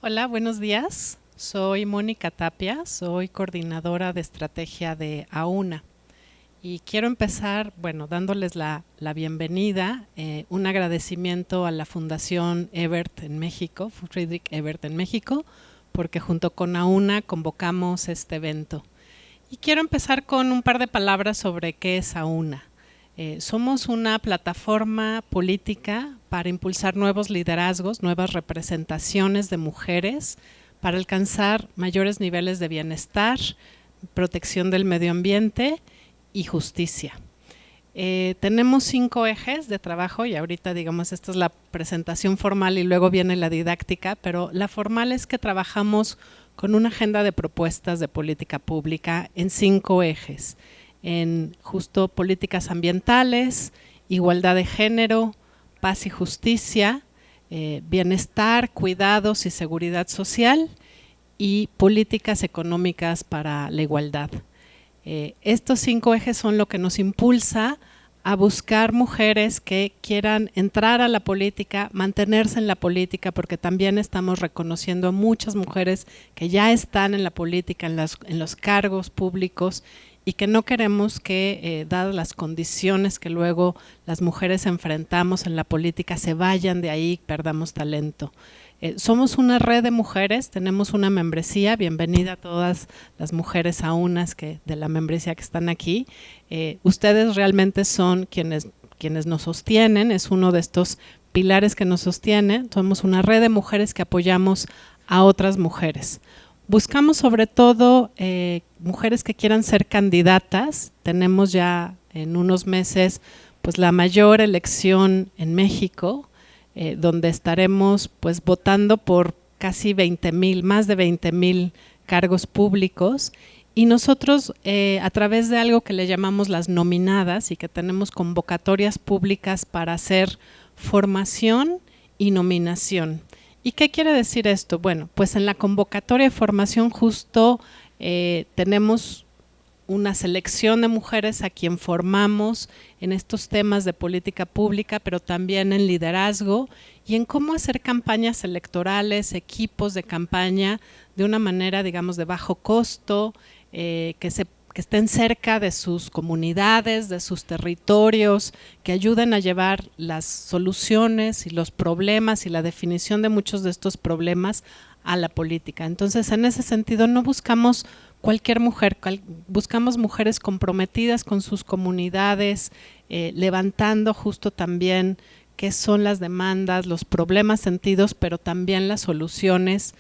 Hola, buenos días. Soy Mónica Tapia, soy coordinadora de estrategia de AUNA y quiero empezar, dándoles la bienvenida, un agradecimiento a la Fundación Ebert en México, Friedrich Ebert en México, porque junto con AUNA convocamos este evento. Y quiero empezar con un par de palabras sobre qué es AUNA. Somos una plataforma política para impulsar nuevos liderazgos, nuevas representaciones de mujeres, para alcanzar mayores niveles de bienestar, protección del medio ambiente y justicia. Tenemos 5 ejes de trabajo y ahorita digamos esta es la presentación formal y luego viene la didáctica, pero la formal es que trabajamos con una agenda de propuestas de política pública en 5 ejes, en justo políticas ambientales, igualdad de género, paz y justicia, bienestar, cuidados y seguridad social y políticas económicas para la igualdad. Estos 5 ejes son lo que nos impulsa a buscar mujeres que quieran entrar a la política, mantenerse en la política, porque también estamos reconociendo a muchas mujeres que ya están en la política, en los cargos públicos, y que no queremos que, dadas las condiciones que luego las mujeres enfrentamos en la política, se vayan de ahí y perdamos talento. Somos una red de mujeres, tenemos una membresía, bienvenida a todas las mujeres aunas de la membresía que están aquí. Ustedes realmente son quienes nos sostienen, es uno de estos pilares que nos sostienen. Somos una red de mujeres que apoyamos a otras mujeres. Buscamos sobre todo mujeres que quieran ser candidatas. Tenemos ya en unos meses pues la mayor elección en México, donde estaremos pues votando por casi 20,000, más de 20,000 cargos públicos, y nosotros a través de algo que le llamamos las nominadas y que tenemos convocatorias públicas para hacer formación y nominación. ¿Y qué quiere decir esto? Bueno, pues en la convocatoria de formación justo tenemos una selección de mujeres a quien formamos en estos temas de política pública, pero también en liderazgo y en cómo hacer campañas electorales, equipos de campaña de una manera, digamos, de bajo costo, que estén cerca de sus comunidades, de sus territorios, que ayuden a llevar las soluciones y los problemas y la definición de muchos de estos problemas a la política. Entonces, en ese sentido, no buscamos cualquier mujer, buscamos mujeres comprometidas con sus comunidades, levantando justo también qué son las demandas, los problemas sentidos, pero también las soluciones,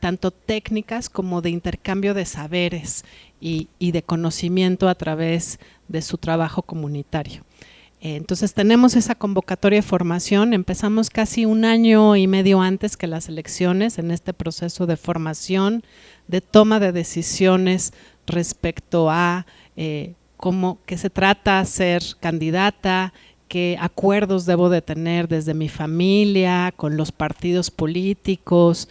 tanto técnicas como de intercambio de saberes y de conocimiento a través de su trabajo comunitario. Entonces tenemos esa convocatoria de formación, empezamos casi 1 año y medio antes que las elecciones en este proceso de formación, de toma de decisiones respecto a cómo que se trata ser candidata, qué acuerdos debo de tener desde mi familia, con los partidos políticos,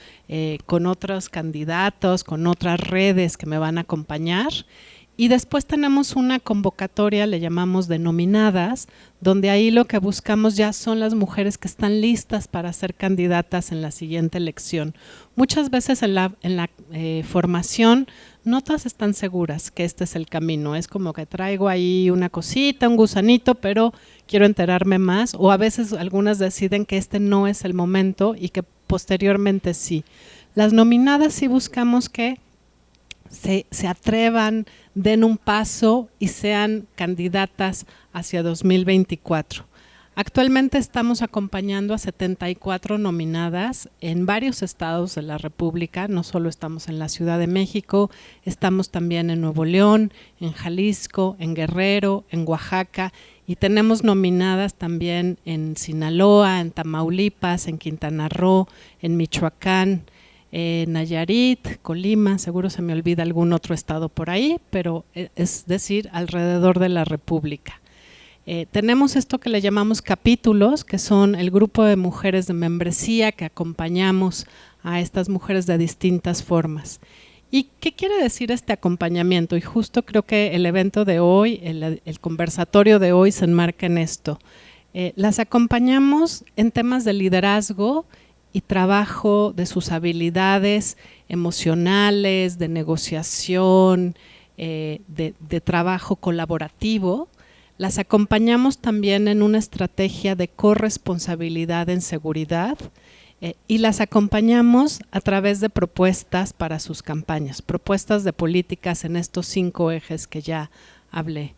con otros candidatos, con otras redes que me van a acompañar. Y después tenemos una convocatoria, le llamamos de nominadas, donde ahí lo que buscamos ya son las mujeres que están listas para ser candidatas en la siguiente elección. Muchas veces en la formación no todas están seguras que este es el camino, es como que traigo ahí una cosita, un gusanito, pero quiero enterarme más, o a veces algunas deciden que este no es el momento y que posteriormente sí. Las nominadas sí buscamos que se atrevan, den un paso y sean candidatas hacia 2024. Actualmente estamos acompañando a 74 nominadas en varios estados de la República, no solo estamos en la Ciudad de México, estamos también en Nuevo León, en Jalisco, en Guerrero, en Oaxaca, y tenemos nominadas también en Sinaloa, en Tamaulipas, en Quintana Roo, en Michoacán, Nayarit, Colima, seguro se me olvida algún otro estado por ahí, pero es decir, alrededor de la República. Tenemos esto que le llamamos capítulos, que son el grupo de mujeres de membresía que acompañamos a estas mujeres de distintas formas. ¿Y qué quiere decir este acompañamiento? Y justo creo que el evento de hoy, el conversatorio de hoy se enmarca en esto. Las acompañamos en temas de liderazgo y trabajo de sus habilidades emocionales, de negociación, de trabajo colaborativo. Las acompañamos también en una estrategia de corresponsabilidad en seguridad y las acompañamos a través de propuestas para sus campañas, propuestas de políticas en estos 5 ejes que ya hablé.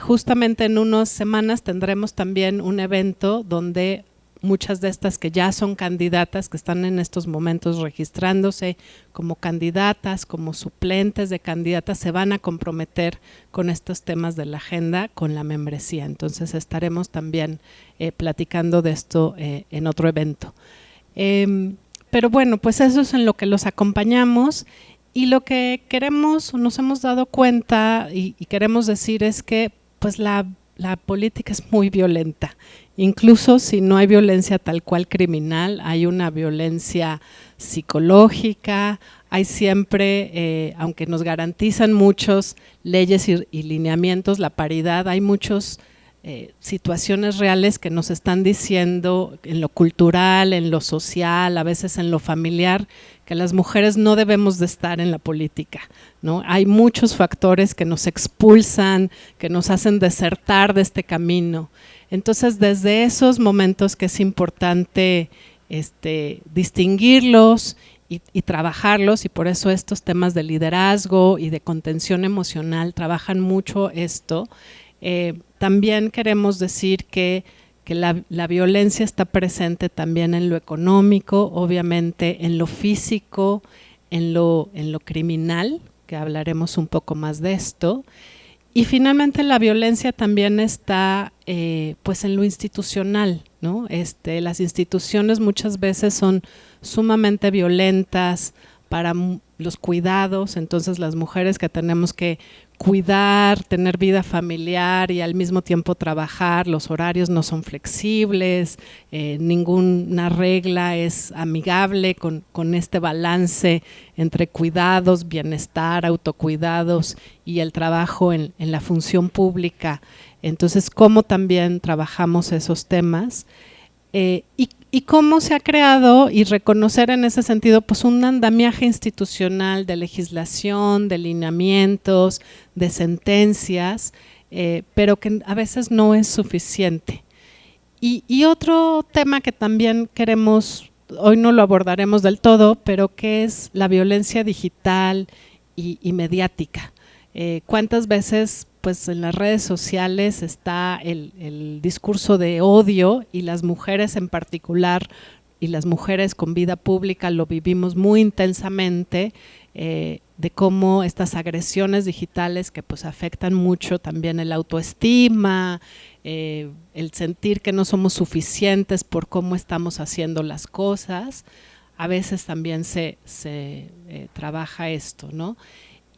Justamente en unas semanas tendremos también un evento donde muchas de estas que ya son candidatas, que están en estos momentos registrándose como candidatas, como suplentes de candidatas, se van a comprometer con estos temas de la agenda, con la membresía. Entonces estaremos también platicando de esto en otro evento. Pero bueno, pues eso es en lo que los acompañamos. Y lo que queremos, nos hemos dado cuenta y queremos decir es que pues la política es muy violenta. Incluso si no hay violencia tal cual criminal, hay una violencia psicológica, hay siempre, aunque nos garantizan muchos leyes y lineamientos, la paridad, hay muchos situaciones reales que nos están diciendo en lo cultural, en lo social, a veces en lo familiar, que las mujeres no debemos de estar en la política, ¿no? Hay muchos factores que nos expulsan, que nos hacen desertar de este camino. Entonces, desde esos momentos que es importante distinguirlos y trabajarlos, y por eso estos temas de liderazgo y de contención emocional trabajan mucho esto. También queremos decir que la violencia está presente también en lo económico, obviamente en lo físico, en lo criminal, que hablaremos un poco más de esto. Y finalmente la violencia también está pues en lo institucional, ¿no? Las instituciones muchas veces son sumamente violentas para los cuidados, entonces las mujeres que tenemos que cuidar, tener vida familiar y al mismo tiempo trabajar, los horarios no son flexibles, ninguna regla es amigable con este balance entre cuidados, bienestar, autocuidados y el trabajo en la función pública. Entonces, ¿cómo también trabajamos esos temas? Y cómo se ha creado y reconocer en ese sentido pues un andamiaje institucional de legislación, de lineamientos, de sentencias, pero que a veces no es suficiente. Y otro tema que también queremos, hoy no lo abordaremos del todo, pero que es la violencia digital y mediática. ¿Cuántas veces pues en las redes sociales está el discurso de odio y las mujeres en particular y las mujeres con vida pública lo vivimos muy intensamente, de cómo estas agresiones digitales que pues afectan mucho también el autoestima, el sentir que no somos suficientes por cómo estamos haciendo las cosas, a veces también se trabaja esto, ¿no?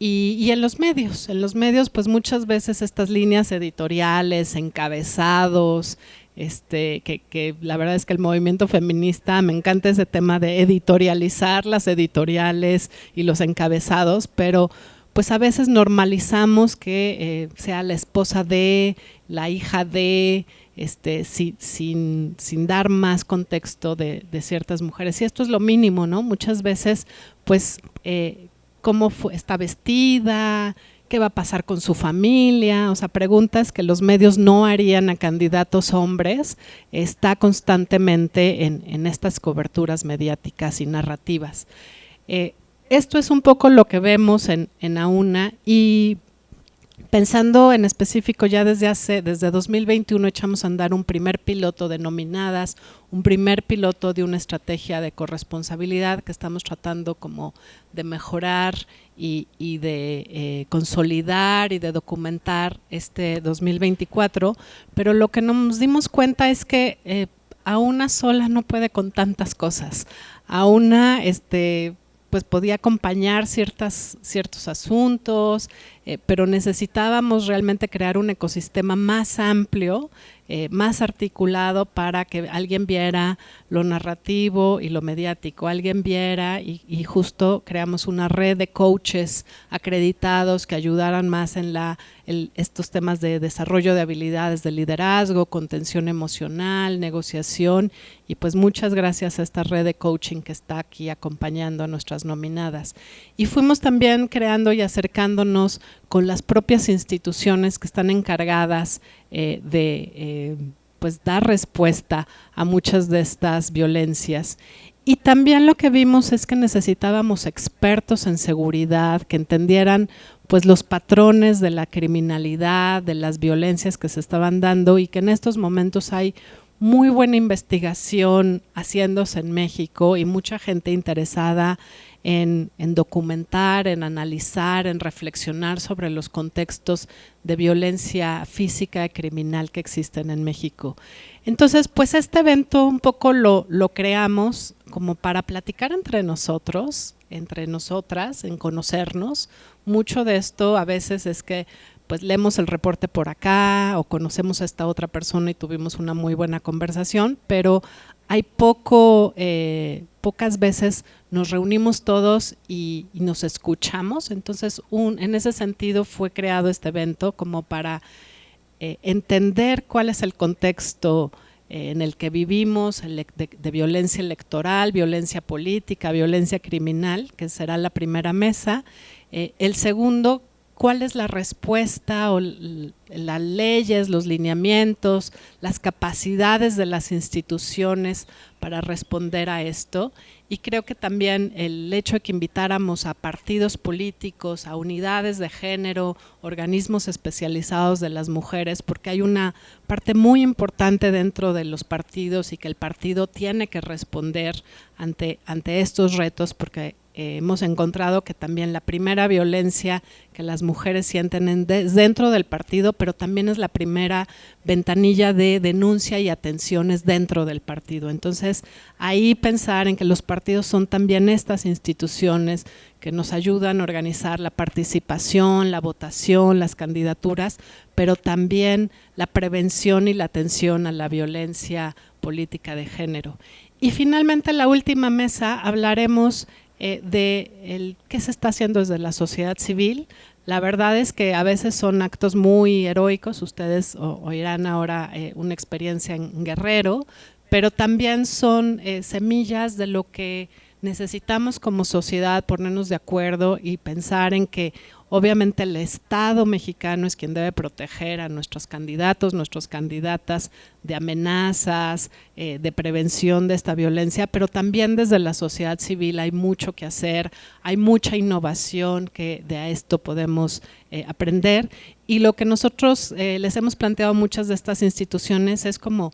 Y en los medios pues muchas veces estas líneas editoriales, encabezados, que la verdad es que el movimiento feminista, me encanta ese tema de editorializar las editoriales y los encabezados, pero pues a veces normalizamos que sea la esposa de, la hija de, sin dar más contexto de ciertas mujeres. Y esto es lo mínimo, ¿no? Muchas veces pues cómo está vestida, qué va a pasar con su familia, o sea, preguntas que los medios no harían a candidatos hombres, está constantemente en estas coberturas mediáticas y narrativas. Esto es un poco lo que vemos en AUNA y pensando en específico ya desde 2021 echamos a andar un primer piloto de nominadas, un primer piloto de una estrategia de corresponsabilidad que estamos tratando como de mejorar y de consolidar y de documentar 2024, pero lo que nos dimos cuenta es que AUNA sola no puede con tantas cosas. AUNA pues podía acompañar ciertos asuntos, pero necesitábamos realmente crear un ecosistema más amplio, más articulado para que alguien viera lo narrativo y lo mediático, alguien viera y justo creamos una red de coaches acreditados que ayudaran más en la estos temas de desarrollo de habilidades de liderazgo, contención emocional, negociación, y pues muchas gracias a esta red de coaching que está aquí acompañando a nuestras nominadas. Y fuimos también creando y acercándonos con las propias instituciones que están encargadas pues dar respuesta a muchas de estas violencias. Y también lo que vimos es que necesitábamos expertos en seguridad que entendieran pues los patrones de la criminalidad, de las violencias que se estaban dando, y que en estos momentos hay muy buena investigación haciéndose en México y mucha gente interesada en documentar, en analizar, en reflexionar sobre los contextos de violencia física y criminal que existen en México. Entonces, pues este evento un poco lo creamos como para platicar entre nosotros, entre nosotras, en conocernos. Mucho de esto a veces es que pues leemos el reporte por acá o conocemos a esta otra persona y tuvimos una muy buena conversación, pero hay pocas veces nos reunimos todos y nos escuchamos. Entonces, en ese sentido fue creado este evento como para entender cuál es el contexto en el que vivimos, de violencia electoral, violencia política, violencia criminal, que será la primera mesa. El segundo, cuál es la respuesta o las leyes, los lineamientos, las capacidades de las instituciones para responder a esto. Y creo que también el hecho de que invitáramos a partidos políticos, a unidades de género, organismos especializados de las mujeres, porque hay una parte muy importante dentro de los partidos y que el partido tiene que responder ante estos retos, porque hemos encontrado que también la primera violencia que las mujeres sienten dentro del partido, pero también es la primera ventanilla de denuncia y atenciones dentro del partido. Entonces, ahí pensar en que los partidos son también estas instituciones que nos ayudan a organizar la participación, la votación, las candidaturas, pero también la prevención y la atención a la violencia política de género. Y finalmente, en la última mesa hablaremos de qué se está haciendo desde la sociedad civil. La verdad es que a veces son actos muy heroicos, ustedes oirán ahora una experiencia en Guerrero, pero también son semillas de lo que necesitamos como sociedad ponernos de acuerdo y pensar en que obviamente el Estado mexicano es quien debe proteger a nuestros candidatos, nuestras candidatas de amenazas, de prevención de esta violencia, pero también desde la sociedad civil hay mucho que hacer, hay mucha innovación que de esto podemos aprender, y lo que nosotros les hemos planteado a muchas de estas instituciones es como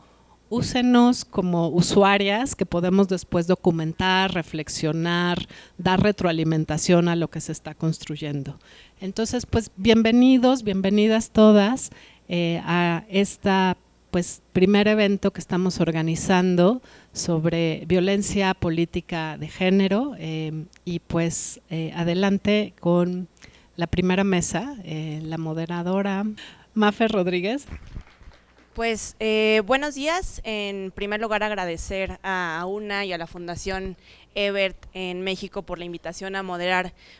úsenos como usuarias que podemos después documentar, reflexionar, dar retroalimentación a lo que se está construyendo. Entonces, pues bienvenidos, bienvenidas todas a esta pues primer evento que estamos organizando sobre violencia política de género, y pues adelante con la primera mesa, la moderadora Mafe Rodríguez. Pues buenos días. En primer lugar, agradecer a AUNA y a la Fundación Ebert en México por la invitación a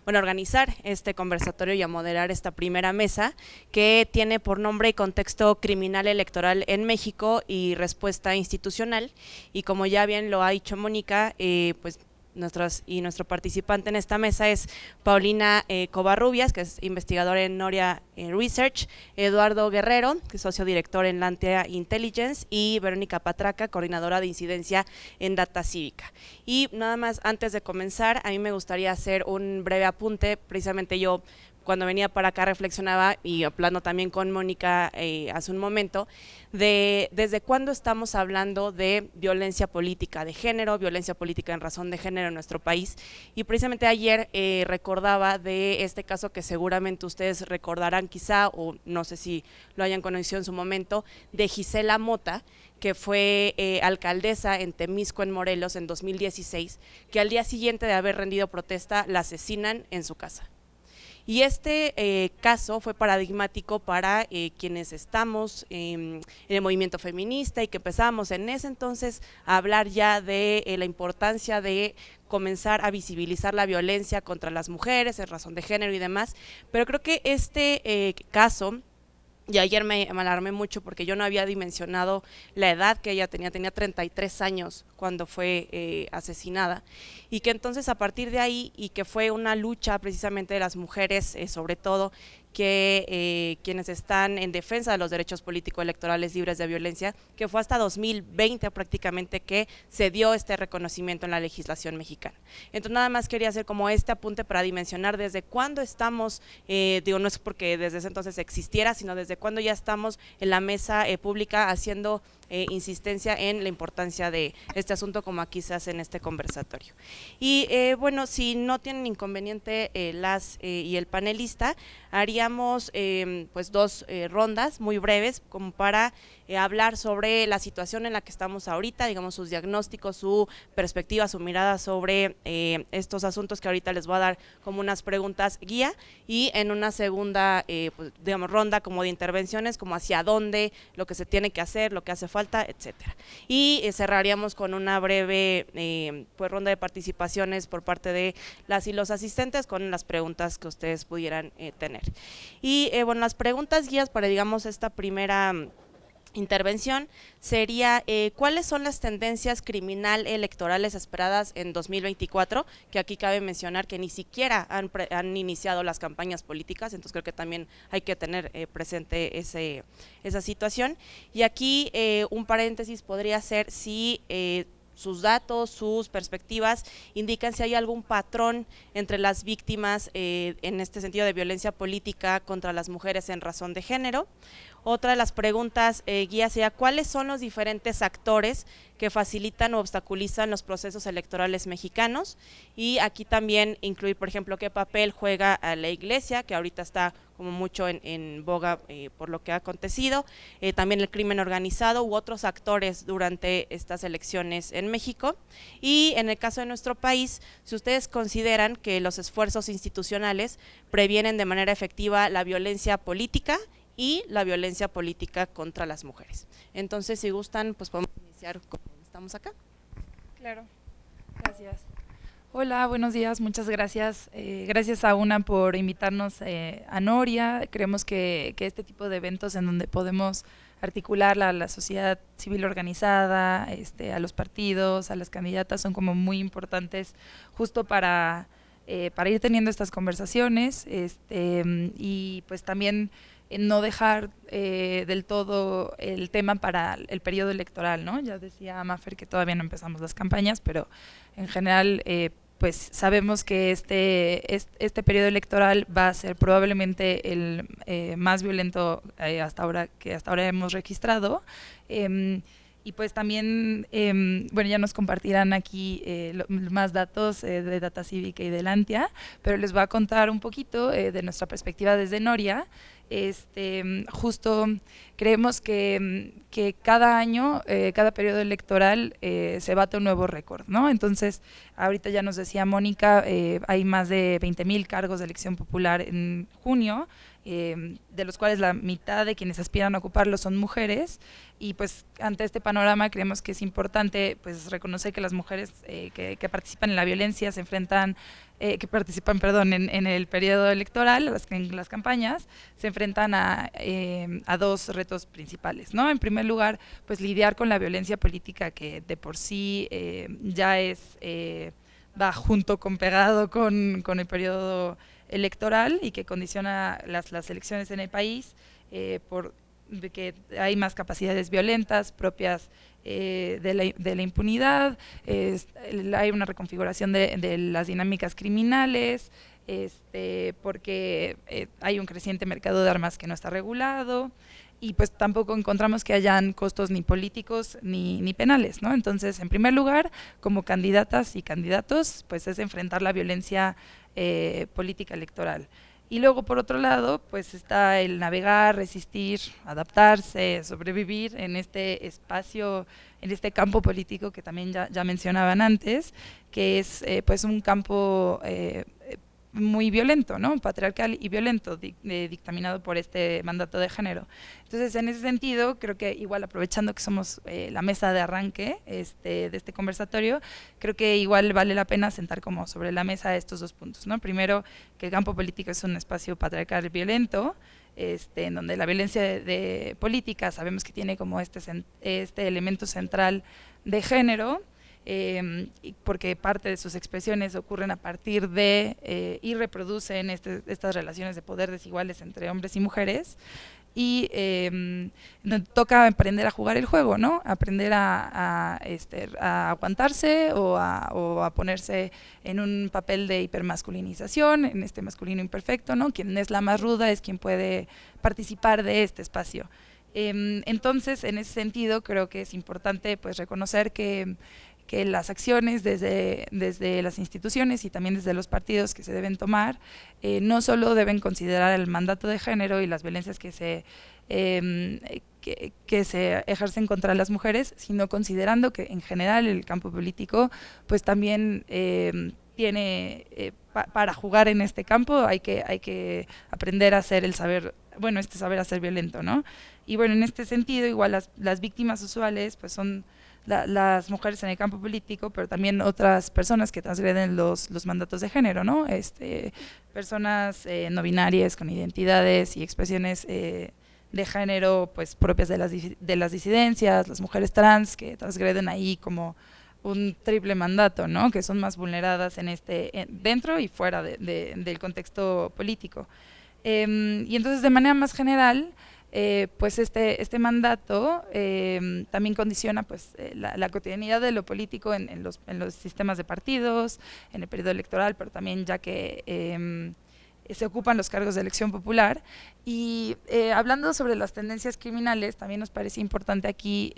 organizar este conversatorio y a moderar esta primera mesa que tiene por nombre y contexto criminal electoral en México y respuesta institucional. Y como ya bien lo ha dicho Mónica, pues nuestro participante en esta mesa es Paulina Covarrubias, que es investigadora en Noria Research, Eduardo Guerrero, que es socio director en Lantea Intelligence, y Verónica Patraca, coordinadora de incidencia en Data Cívica. Y nada más, antes de comenzar, a mí me gustaría hacer un breve apunte. Precisamente yo, cuando venía para acá, reflexionaba, y hablando también con Mónica hace un momento, de desde cuándo estamos hablando de violencia política de género, violencia política en razón de género en nuestro país. Y precisamente ayer recordaba de este caso que seguramente ustedes recordarán quizá, o no sé si lo hayan conocido en su momento, de Gisela Mota, que fue alcaldesa en Temisco, en Morelos, en 2016, que al día siguiente de haber rendido protesta la asesinan en su casa. Y este caso fue paradigmático para quienes estamos en el movimiento feminista y que empezamos en ese entonces a hablar ya de la importancia de comenzar a visibilizar la violencia contra las mujeres en razón de género y demás, pero creo que este caso, y ayer me alarmé mucho porque yo no había dimensionado la edad que ella tenía 33 años cuando fue asesinada, y que entonces a partir de ahí, y que fue una lucha precisamente de las mujeres, sobre todo, que quienes están en defensa de los derechos político-electorales libres de violencia, que fue hasta 2020 prácticamente que se dio este reconocimiento en la legislación mexicana. Entonces nada más quería hacer como este apunte para dimensionar desde cuándo estamos, digo, no es porque desde ese entonces existiera, sino desde cuándo ya estamos en la mesa pública haciendo insistencia en la importancia de este asunto, como aquí se hace en este conversatorio. Y bueno, si no tienen inconveniente las y el panelista, haríamos pues dos rondas muy breves como para hablar sobre la situación en la que estamos ahorita, digamos sus diagnósticos, su perspectiva, su mirada sobre estos asuntos, que ahorita les voy a dar como unas preguntas guía, y en una segunda pues, digamos ronda como de intervenciones, como hacia dónde, lo que se tiene que hacer, lo que hace falta, etcétera. Y cerraríamos con una breve pues ronda de participaciones por parte de las y los asistentes con las preguntas que ustedes pudieran tener. Y bueno, las preguntas guías para, digamos, esta primera intervención sería ¿cuáles son las tendencias criminal electorales esperadas en 2024? Que aquí cabe mencionar que ni siquiera han iniciado las campañas políticas, entonces creo que también hay que tener presente esa situación. Y aquí un paréntesis podría ser si sus datos, sus perspectivas indican si hay algún patrón entre las víctimas en este sentido de violencia política contra las mujeres en razón de género. Otra de las preguntas guía sería ¿cuáles son los diferentes actores que facilitan o obstaculizan los procesos electorales mexicanos? Y aquí también incluir, por ejemplo, qué papel juega a la iglesia, que ahorita está como mucho en boga por lo que ha acontecido, también el crimen organizado u otros actores durante estas elecciones en México. Y en el caso de nuestro país, si ustedes consideran que los esfuerzos institucionales previenen de manera efectiva la violencia política y la violencia política contra las mujeres. Entonces, si gustan, pues podemos iniciar como estamos acá. Claro, gracias. Hola, buenos días, muchas gracias. Gracias a UNA por invitarnos a Noria. Creemos que este tipo de eventos en donde podemos articular a la sociedad civil organizada, a los partidos, a las candidatas, son como muy importantes justo para ir teniendo estas conversaciones y pues también no dejar del todo el tema para el periodo electoral, ¿no? Ya decía Mafer que todavía no empezamos las campañas, pero en general pues sabemos que este periodo electoral va a ser probablemente el más violento hasta ahora hemos registrado. Y pues también, bueno, ya nos compartirán aquí más datos de Data Cívica y de Lantia, pero les voy a contar un poquito de nuestra perspectiva desde Noria. Justo creemos que cada año, cada periodo electoral se bate un nuevo récord, ¿no? Entonces, ahorita ya nos decía Mónica, hay más de 20,000 cargos de elección popular en junio, de los cuales la mitad de quienes aspiran a ocuparlos son mujeres, y pues ante este panorama creemos que es importante pues reconocer que las mujeres que participan en la violencia se enfrentan, que participan, perdón, en el periodo electoral, en las campañas, se enfrentan a dos retos principales, ¿no? En primer lugar, pues lidiar con la violencia política que de por sí ya va junto con pegado con el periodo electoral y que condiciona las elecciones en el país por que hay más capacidades violentas propias de la impunidad, hay una reconfiguración de las dinámicas criminales, porque hay un creciente mercado de armas que no está regulado, y pues tampoco encontramos que hayan costos ni políticos ni penales, ¿no? Entonces, en primer lugar, como candidatas y candidatos, pues es enfrentar la violencia política electoral. Y luego, por otro lado, pues está el navegar, resistir, adaptarse, sobrevivir en este espacio, en este campo político que también ya mencionaban antes, que es pues un campo muy violento, ¿no? Patriarcal y violento, dictaminado por este mandato de género. Entonces, en ese sentido, creo que igual aprovechando que somos la mesa de arranque de este conversatorio, creo que igual vale la pena sentar como sobre la mesa estos dos puntos, ¿no? Primero, que el campo político es un espacio patriarcal violento, en donde la violencia de política sabemos que tiene como este elemento central de género, porque parte de sus expresiones ocurren a partir de y reproducen estas relaciones de poder desiguales entre hombres y mujeres, y toca aprender a jugar el juego, ¿no? Aprender a aguantarse o a ponerse en un papel de hipermasculinización, en este masculino imperfecto, ¿no? Quien es la más ruda es quien puede participar de este espacio. Entonces, en ese sentido, creo que es importante pues reconocer que las acciones desde las instituciones y también desde los partidos que se deben tomar, no solo deben considerar el mandato de género y las violencias que se ejercen contra las mujeres, sino considerando que en general el campo político pues también tiene, para jugar en este campo hay que aprender a hacer el saber, bueno, saber hacer violento, ¿no? Y bueno, en este sentido, igual las víctimas usuales pues son las mujeres en el campo político, pero también otras personas que transgreden los mandatos de género, ¿no? Personas no binarias con identidades y expresiones de género pues propias de las disidencias, las mujeres trans que transgreden ahí como un triple mandato, ¿no? Que son más vulneradas dentro y fuera del contexto político. Y entonces, de manera más general, pues este mandato también condiciona pues la cotidianidad de lo político en los sistemas de partidos, en el periodo electoral, pero también ya que se ocupan los cargos de elección popular. Y hablando sobre las tendencias criminales, también nos parece importante aquí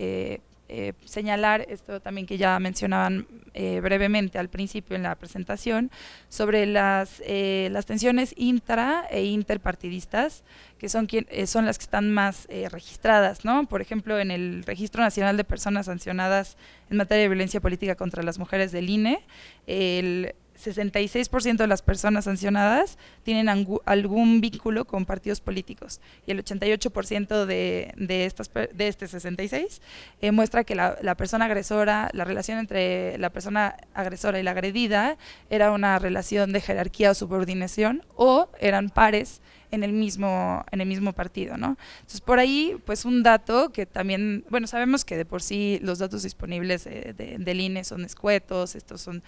señalar esto también que ya mencionaban brevemente al principio en la presentación, sobre las tensiones intra e interpartidistas, que son las que están más registradas, ¿no? Por ejemplo, en el Registro Nacional de Personas Sancionadas en materia de violencia política contra las mujeres del INE, el 66% de las personas sancionadas tienen algún vínculo con partidos políticos, y el 88% de este 66 muestra que la persona agresora, la relación entre la persona agresora y la agredida era una relación de jerarquía o subordinación, o eran pares en el mismo partido, ¿no? Entonces, por ahí, pues un dato que también, bueno, sabemos que de por sí los datos disponibles del INE son escuetos, estos son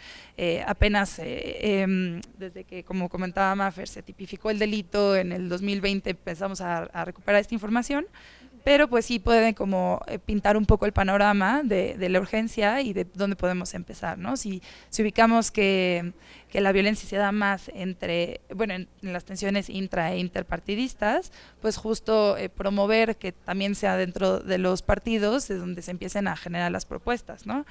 apenas, desde que, como comentaba Mafer, se tipificó el delito en el 2020, empezamos a recuperar esta información, pero pues sí pueden como pintar un poco el panorama de la urgencia y de dónde podemos empezar, ¿no? Si ubicamos que la violencia se da más en las tensiones intra e interpartidistas, pues justo promover que también sea dentro de los partidos de donde se empiecen a generar las propuestas, ¿no?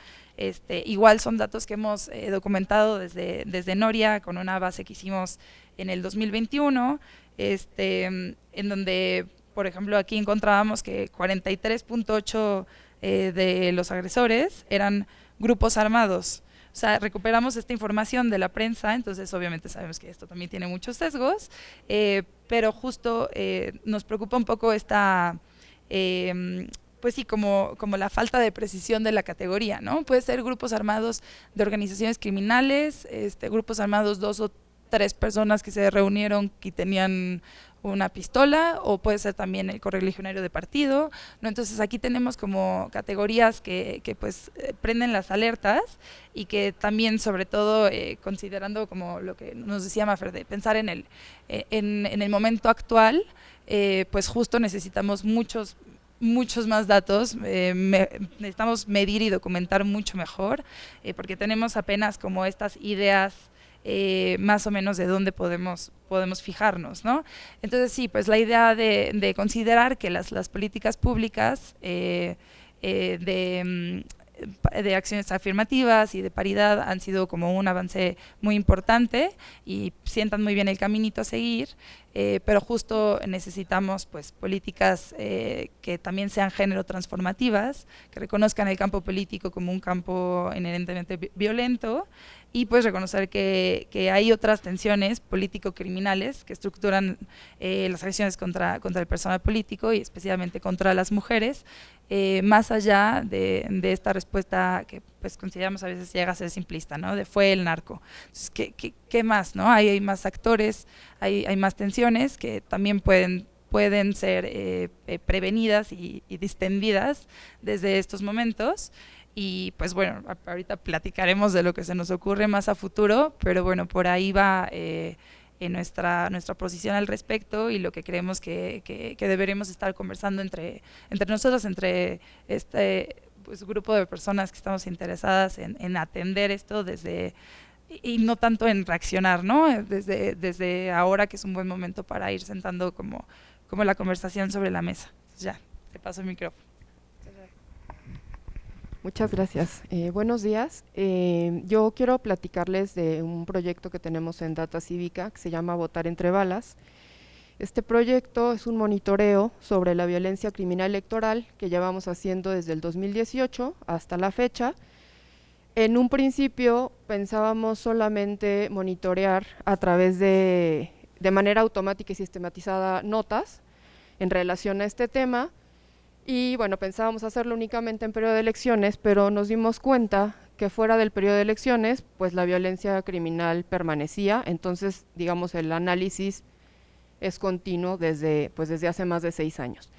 Igual son datos que hemos documentado desde Noria, con una base que hicimos en el 2021, en donde, por ejemplo, aquí encontrábamos que 43.8% de los agresores eran grupos armados. O sea, recuperamos esta información de la prensa, entonces obviamente sabemos que esto también tiene muchos sesgos, pero justo nos preocupa un poco pues sí, como la falta de precisión de la categoría, ¿no? Puede ser grupos armados de organizaciones criminales, grupos armados 2 o 3 personas que se reunieron y tenían una pistola, o puede ser también el correligionario de partido, ¿no? Entonces aquí tenemos como categorías que pues prenden las alertas, y que también, sobre todo considerando como lo que nos decía Mafer, de pensar en el momento actual, pues justo necesitamos muchos más datos, necesitamos medir y documentar mucho mejor, porque tenemos apenas como estas ideas más o menos de dónde podemos fijarnos, ¿no? Entonces sí, pues la idea de considerar que las políticas públicas de acciones afirmativas y de paridad han sido como un avance muy importante y sientan muy bien el caminito a seguir, pero justo necesitamos pues políticas que también sean género transformativas, que reconozcan el campo político como un campo inherentemente violento, y pues reconocer que hay otras tensiones político-criminales que estructuran las agresiones contra el personal político y especialmente contra las mujeres, más allá de esta respuesta que pues consideramos a veces llega a ser simplista, ¿no? De fue el narco. Entonces, ¿qué más, no? Hay más actores, hay más tensiones que también pueden ser prevenidas y distendidas desde estos momentos. Y pues bueno, ahorita platicaremos de lo que se nos ocurre más a futuro, pero bueno, por ahí va en nuestra posición al respecto y lo que creemos que deberemos estar conversando entre nosotros, entre este pues, grupo de personas que estamos interesadas en atender esto desde, y no tanto en reaccionar, ¿no? Desde ahora, que es un buen momento para ir sentando como la conversación sobre la mesa. Entonces ya, te paso el micrófono. Muchas gracias. Buenos días. Yo quiero platicarles de un proyecto que tenemos en Data Cívica que se llama Votar entre Balas. Este proyecto es un monitoreo sobre la violencia criminal electoral que llevamos haciendo desde el 2018 hasta la fecha. En un principio pensábamos solamente monitorear a través de manera automática y sistematizada notas en relación a este tema. Y bueno, pensábamos hacerlo únicamente en periodo de elecciones, pero nos dimos cuenta que fuera del periodo de elecciones, pues la violencia criminal permanecía, entonces digamos el análisis es continuo desde hace más de 6 años.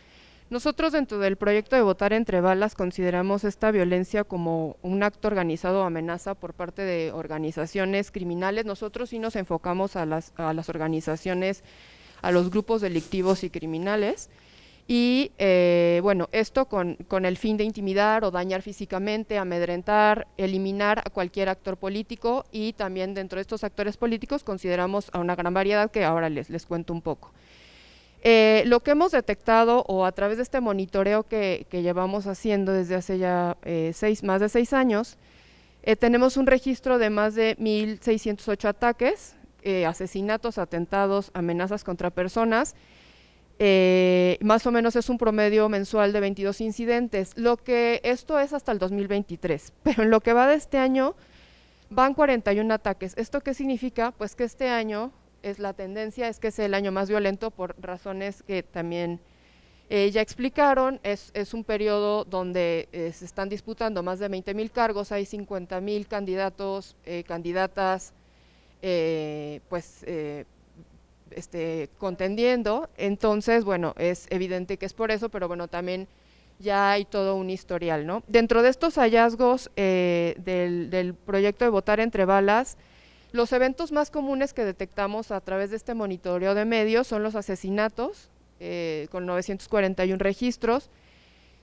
Nosotros dentro del proyecto de Votar entre Balas consideramos esta violencia como un acto organizado o amenaza por parte de organizaciones criminales. Nosotros sí nos enfocamos a las organizaciones, a los grupos delictivos y criminales. Y bueno, esto con el fin de intimidar o dañar físicamente, amedrentar, eliminar a cualquier actor político, y también dentro de estos actores políticos consideramos a una gran variedad que ahora les cuento un poco. Lo que hemos detectado o a través de este monitoreo que llevamos haciendo desde hace ya más de 6 años, tenemos un registro de más de 1.608 ataques, asesinatos, atentados, amenazas contra personas. Más o menos es un promedio mensual de 22 incidentes, esto es hasta el 2023, pero en lo que va de este año van 41 ataques. ¿Esto qué significa? Pues que este año la tendencia es que es el año más violento por razones que también ya explicaron. Es un periodo donde se están disputando más de 20,000 cargos, hay 50,000 candidatos, candidatas, contendiendo. Entonces, bueno, es evidente que es por eso, pero bueno, también ya hay todo un historial, ¿no? Dentro de estos hallazgos del proyecto de Votar entre Balas, los eventos más comunes que detectamos a través de este monitoreo de medios son los asesinatos, con 941 registros,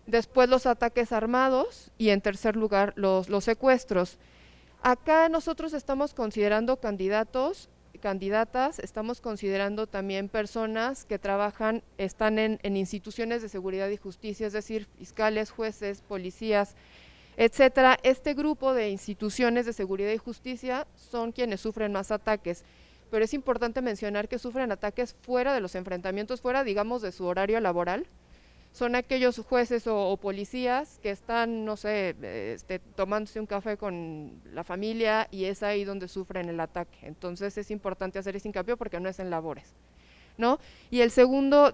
después los ataques armados y en tercer lugar los secuestros. Acá nosotros estamos considerando candidatos, candidatas, estamos considerando también personas que están en instituciones de seguridad y justicia, es decir, fiscales, jueces, policías, etcétera. Este grupo de instituciones de seguridad y justicia son quienes sufren más ataques, pero es importante mencionar que sufren ataques fuera de los enfrentamientos, fuera, digamos, de su horario laboral. Son aquellos jueces o policías que están, no sé, tomándose un café con la familia, y es ahí donde sufren el ataque. Entonces es importante hacer ese hincapié porque no es en labores, ¿no? Y el segundo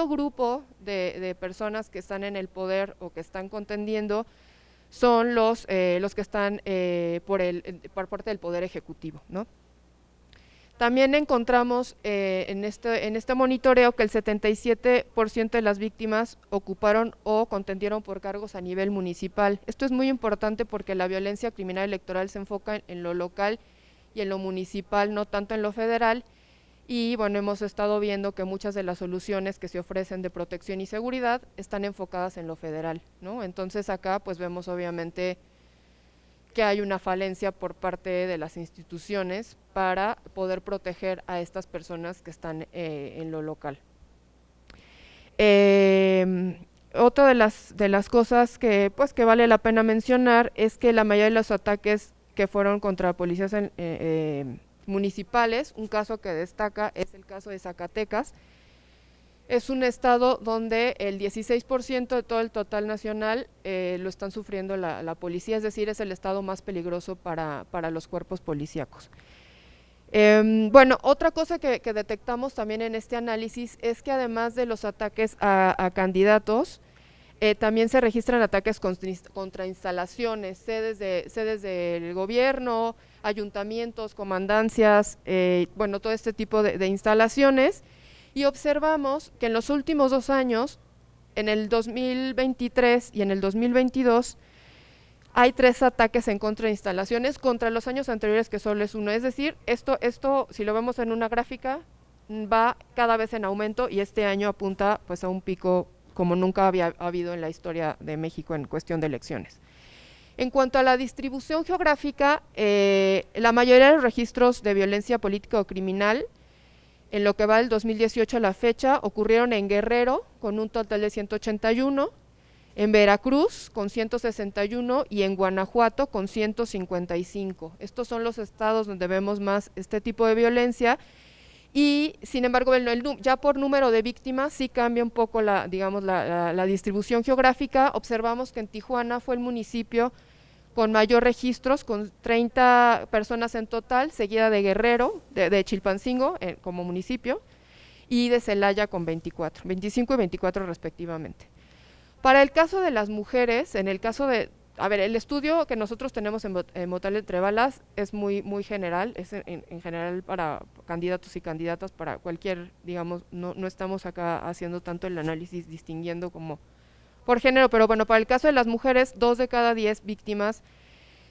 grupo de personas que están en el poder o que están contendiendo son los que están por parte del Poder Ejecutivo, ¿no? También encontramos en este monitoreo que el 77% de las víctimas ocuparon o contendieron por cargos a nivel municipal. Esto es muy importante porque la violencia criminal electoral se enfoca en lo local y en lo municipal, no tanto en lo federal. Y bueno, hemos estado viendo que muchas de las soluciones que se ofrecen de protección y seguridad están enfocadas en lo federal, ¿no? Entonces acá pues vemos obviamente que hay una falencia por parte de las instituciones para poder proteger a estas personas que están en lo local. Otra de las cosas que vale la pena mencionar es que la mayoría de los ataques que fueron contra policías municipales. Un caso que destaca es el caso de Zacatecas. Es un estado donde el 16% de todo el total nacional lo están sufriendo la policía, es decir, es el estado más peligroso para los cuerpos policíacos. Bueno, otra cosa que detectamos también en este análisis es que además de los ataques a candidatos, también se registran ataques contra instalaciones, sedes del gobierno, ayuntamientos, comandancias, bueno, todo este tipo de instalaciones. Y observamos que en los últimos 2 años, en el 2023 y en el 2022, hay 3 ataques en contra de instalaciones contra los años anteriores, que solo es 1. Es decir, esto si lo vemos en una gráfica, va cada vez en aumento y este año apunta pues a un pico como nunca había habido en la historia de México en cuestión de elecciones. En cuanto a la distribución geográfica, la mayoría de los registros de violencia política o criminal en lo que va del 2018 a la fecha, ocurrieron en Guerrero, con un total de 181, en Veracruz, con 161, y en Guanajuato, con 155. Estos son los estados donde vemos más este tipo de violencia, y sin embargo, ya por número de víctimas, sí cambia un poco la distribución geográfica. Observamos que en Tijuana fue el municipio con mayor registros, con 30 personas en total, seguida de Guerrero, de Chilpancingo como municipio, y de Celaya con 25 y 24 respectivamente. Para el caso de las mujeres, en el caso de, el estudio que nosotros tenemos en Votar Entre Balas es muy general, es en general para candidatos y candidatas, para cualquier, digamos, no estamos acá haciendo tanto el análisis distinguiendo como por género, pero bueno, para el caso de las mujeres, 2 de cada 10 víctimas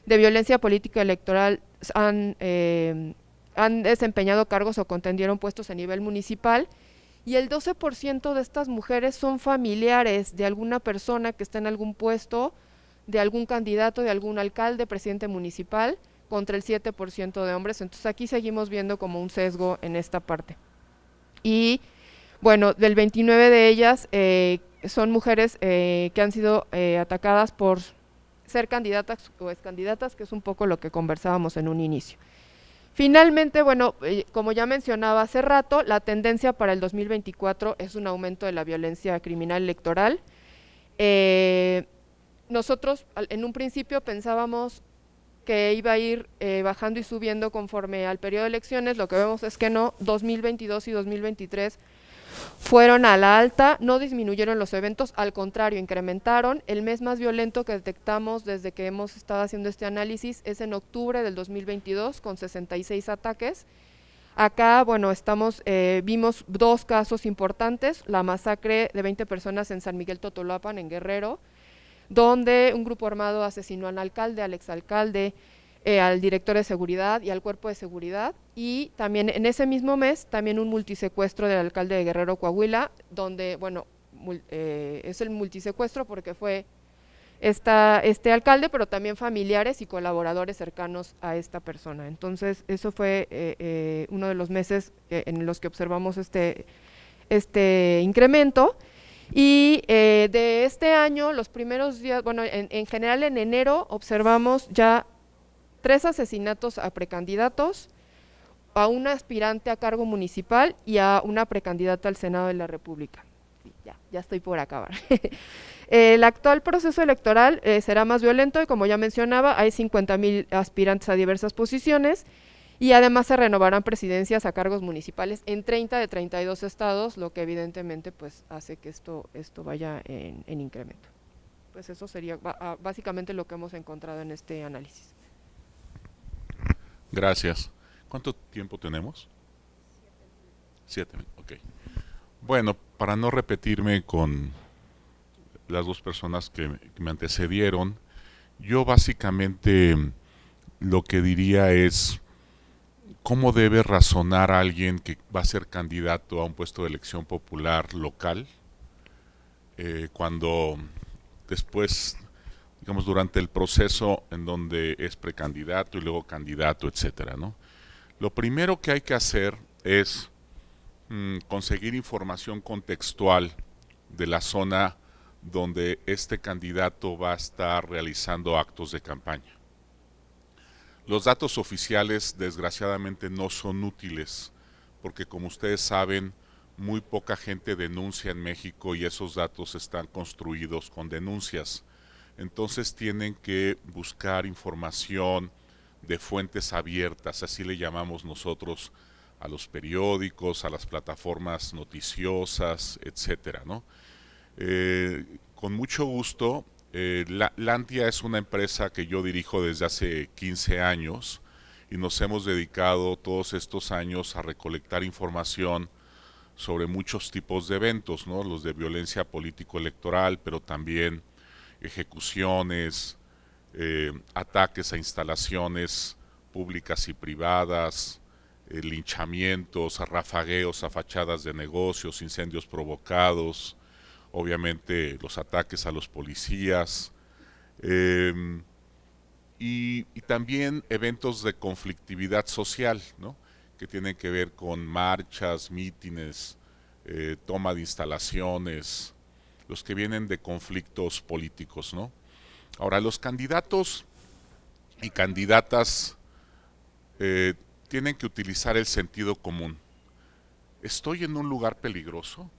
de violencia política electoral han desempeñado cargos o contendieron puestos a nivel municipal, y el 12% de estas mujeres son familiares de alguna persona que está en algún puesto, de algún candidato, de algún alcalde, presidente municipal, contra el 7% de hombres. Entonces aquí seguimos viendo como un sesgo en esta parte. Y bueno, del 29 de ellas son mujeres que han sido atacadas por ser candidatas o excandidatas, que es un poco lo que conversábamos en un inicio. Finalmente, bueno, como ya mencionaba hace rato, la tendencia para el 2024 es un aumento de la violencia criminal electoral. Nosotros en un principio pensábamos que iba a ir bajando y subiendo conforme al periodo de elecciones. Lo que vemos es que no, 2022 y 2023 fueron a la alta, no disminuyeron los eventos, al contrario, incrementaron. El mes más violento que detectamos desde que hemos estado haciendo este análisis es en octubre del 2022, con 66 ataques. Acá, bueno, vimos 2 casos importantes: la masacre de 20 personas en San Miguel Totolapan, en Guerrero, donde un grupo armado asesinó al alcalde, al exalcalde, al director de seguridad y al cuerpo de seguridad, y también en ese mismo mes también un multisecuestro del alcalde de Guerrero, Coahuila, donde, bueno, es el multisecuestro porque fue este alcalde, pero también familiares y colaboradores cercanos a esta persona. Entonces eso fue uno de los meses en los que observamos este incremento. Y de este año, los primeros días, bueno, en general en enero observamos ya 3 asesinatos a precandidatos, a una aspirante a cargo municipal y a una precandidata al Senado de la República. Sí, ya estoy por acabar. El actual proceso electoral será más violento y, como ya mencionaba, hay 50,000 aspirantes a diversas posiciones, y además se renovarán presidencias a cargos municipales en 30 de 32 estados, lo que evidentemente pues hace que esto vaya en incremento. Pues eso sería básicamente lo que hemos encontrado en este análisis. Gracias. ¿Cuánto tiempo tenemos? 7, ok. Bueno, para no repetirme con las 2 personas que me antecedieron, yo básicamente lo que diría es cómo debe razonar a alguien que va a ser candidato a un puesto de elección popular local, cuando después, digamos, durante el proceso en donde es precandidato y luego candidato, etcétera, ¿no? Lo primero que hay que hacer es conseguir información contextual de la zona donde este candidato va a estar realizando actos de campaña. Los datos oficiales desgraciadamente no son útiles porque, como ustedes saben, muy poca gente denuncia en México y esos datos están construidos con denuncias. Entonces tienen que buscar información de fuentes abiertas, así le llamamos nosotros a los periódicos, a las plataformas noticiosas, etcétera, ¿no? Con mucho gusto, Lantia es una empresa que yo dirijo desde hace 15 años y nos hemos dedicado todos estos años a recolectar información sobre muchos tipos de eventos, ¿no? Los de violencia político-electoral, pero también ejecuciones, ataques a instalaciones públicas y privadas, linchamientos, rafagueos a fachadas de negocios, incendios provocados, obviamente los ataques a los policías, y también eventos de conflictividad social, ¿no? Que tienen que ver con marchas, mítines, toma de instalaciones, los que vienen de conflictos políticos, ¿no? Ahora, los candidatos y candidatas tienen que utilizar el sentido común. ¿Estoy en un lugar peligroso?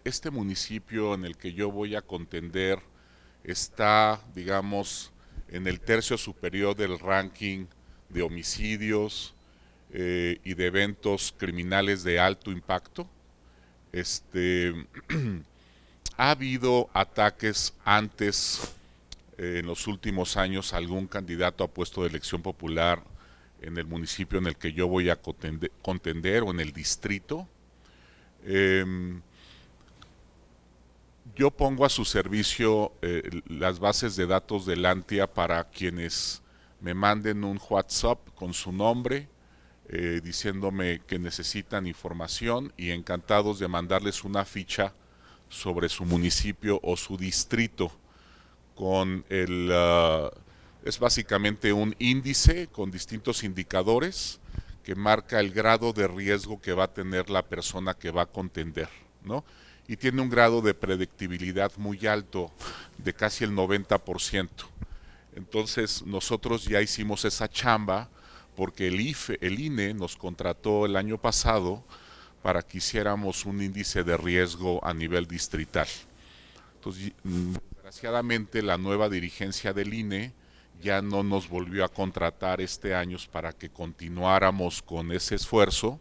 Este municipio en el que yo voy a contender está, digamos, en el tercio superior del ranking de homicidios y de eventos criminales de alto impacto. Ha habido ataques antes, en los últimos años, algún candidato a puesto de elección popular en el municipio en el que yo voy a contender o en el distrito. Yo pongo a su servicio las bases de datos de Lantia para quienes me manden un WhatsApp con su nombre, diciéndome que necesitan información, y encantados de mandarles una ficha sobre su municipio o su distrito con es básicamente un índice con distintos indicadores que marca el grado de riesgo que va a tener la persona que va a contender, ¿no? Y tiene un grado de predictibilidad muy alto, de casi el 90%. Entonces nosotros ya hicimos esa chamba porque el INE nos contrató el año pasado para que hiciéramos un índice de riesgo a nivel distrital. Entonces, desgraciadamente, la nueva dirigencia del INE ya no nos volvió a contratar este año para que continuáramos con ese esfuerzo,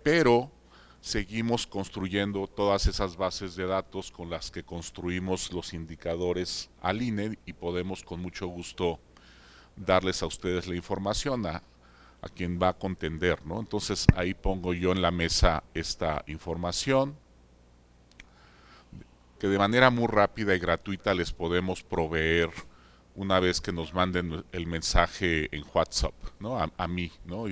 pero seguimos construyendo todas esas bases de datos con las que construimos los indicadores al INE y podemos con mucho gusto darles a ustedes la información a quien va a contender, ¿no? Entonces ahí pongo yo en la mesa esta información que de manera muy rápida y gratuita les podemos proveer una vez que nos manden el mensaje en WhatsApp, ¿no? A mí, ¿no?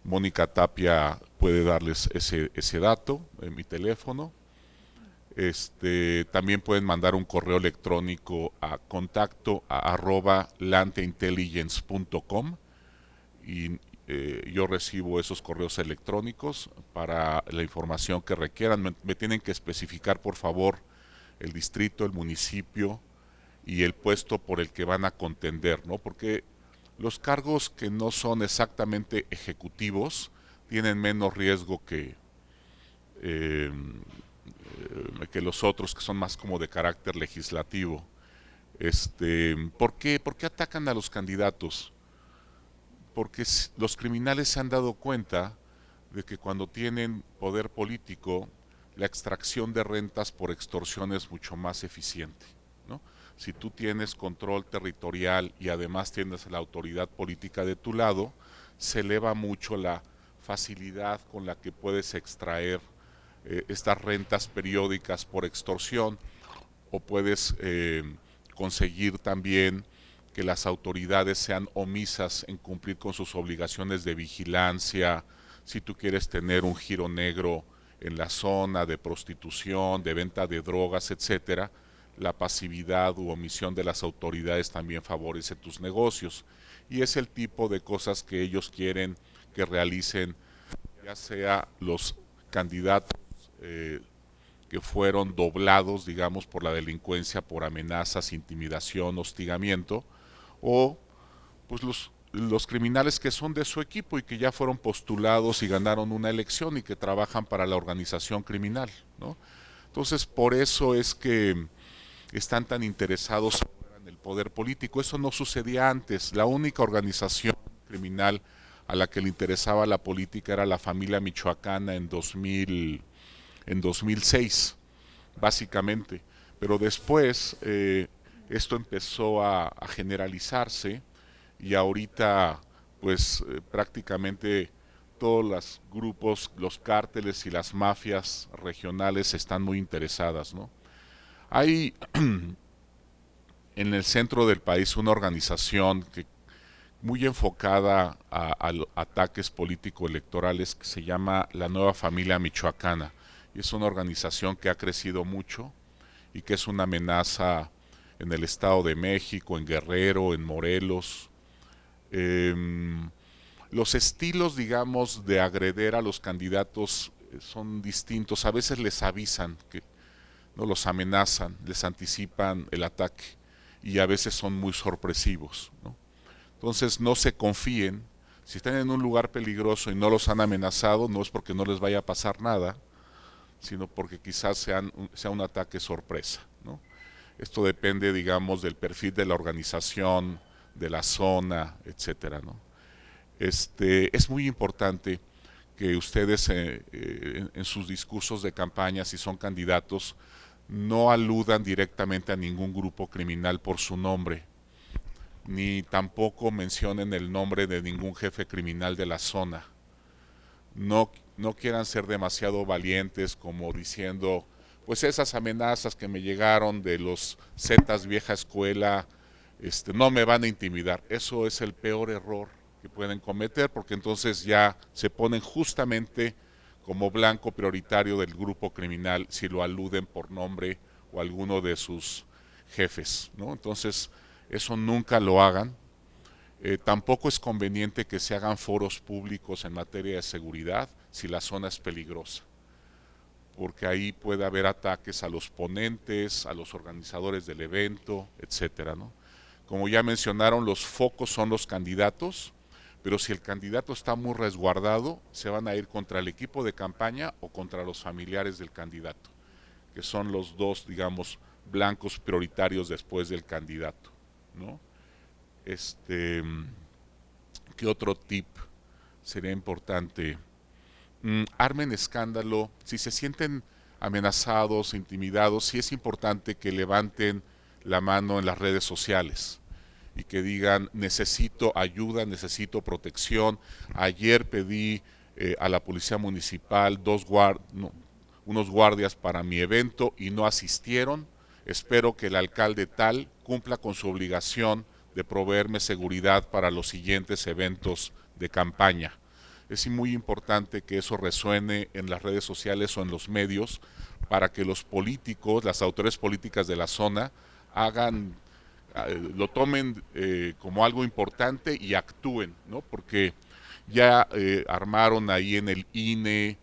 Mónica Tapia puede darles ese dato en mi teléfono. También pueden mandar un correo electrónico a contacto@lantiaintelligence.com y yo recibo esos correos electrónicos para la información que requieran. Me tienen que especificar, por favor, el distrito, el municipio y el puesto por el que van a contender, ¿no? Porque los cargos que no son exactamente ejecutivos tienen menos riesgo que los otros, que son más como de carácter legislativo. ¿Por qué atacan a los candidatos? Porque los criminales se han dado cuenta de que cuando tienen poder político, la extracción de rentas por extorsión es mucho más eficiente, ¿no? Si tú tienes control territorial y además tienes la autoridad política de tu lado, se eleva mucho la facilidad con la que puedes extraer estas rentas periódicas por extorsión, o puedes conseguir también que las autoridades sean omisas en cumplir con sus obligaciones de vigilancia. Si tú quieres tener un giro negro en la zona de prostitución, de venta de drogas, etcétera, la pasividad u omisión de las autoridades también favorece tus negocios. Y es el tipo de cosas que ellos quieren que realicen, ya sea los candidatos que fueron doblados, digamos, por la delincuencia, por amenazas, intimidación, hostigamiento, o pues los criminales que son de su equipo y que ya fueron postulados y ganaron una elección y que trabajan para la organización criminal, ¿no? Entonces, por eso es que están tan interesados en el poder político. Eso no sucedía antes. La única organización criminal a la que le interesaba la política era la familia michoacana en 2006, básicamente. Pero después esto empezó a generalizarse y ahorita pues prácticamente todos los grupos, los cárteles y las mafias regionales están muy interesadas, ¿no? Hay en el centro del país una organización que muy enfocada a ataques político-electorales que se llama la Nueva Familia Michoacana, y es una organización que ha crecido mucho y que es una amenaza en el Estado de México, en Guerrero, en Morelos. Los estilos, digamos, de agreder a los candidatos son distintos. A veces les avisan, que no los amenazan, les anticipan el ataque y a veces son muy sorpresivos, ¿no? Entonces no se confíen. Si están en un lugar peligroso y no los han amenazado, no es porque no les vaya a pasar nada, sino porque quizás sea un ataque sorpresa, ¿no? Esto depende, digamos, del perfil de la organización, de la zona, etcétera, ¿no? Es muy importante que ustedes en sus discursos de campaña, si son candidatos, no aludan directamente a ningún grupo criminal por su nombre, ni tampoco mencionen el nombre de ningún jefe criminal de la zona. No quieran ser demasiado valientes como diciendo, pues esas amenazas que me llegaron de los Zetas vieja escuela, no me van a intimidar. Eso es el peor error que pueden cometer, porque entonces ya se ponen justamente como blanco prioritario del grupo criminal si lo aluden por nombre o alguno de sus jefes, ¿no? Entonces, eso nunca lo hagan. Tampoco es conveniente que se hagan foros públicos en materia de seguridad si la zona es peligrosa, porque ahí puede haber ataques a los ponentes, a los organizadores del evento, etcétera, ¿no? Como ya mencionaron, los focos son los candidatos, pero si el candidato está muy resguardado, se van a ir contra el equipo de campaña o contra los familiares del candidato, que son los dos, digamos, blancos prioritarios después del candidato, ¿no? ¿Qué otro tip sería importante? Armen escándalo. Si se sienten amenazados, intimidados, sí es importante que levanten la mano en las redes sociales y que digan, necesito ayuda, necesito protección. Ayer pedí a la policía municipal unos guardias para mi evento y no asistieron. Espero que el alcalde tal cumpla con su obligación de proveerme seguridad para los siguientes eventos de campaña. Es muy importante que eso resuene en las redes sociales o en los medios para que los políticos, las autoridades políticas de la zona, lo tomen como algo importante y actúen, ¿no? Porque ya armaron ahí en el INE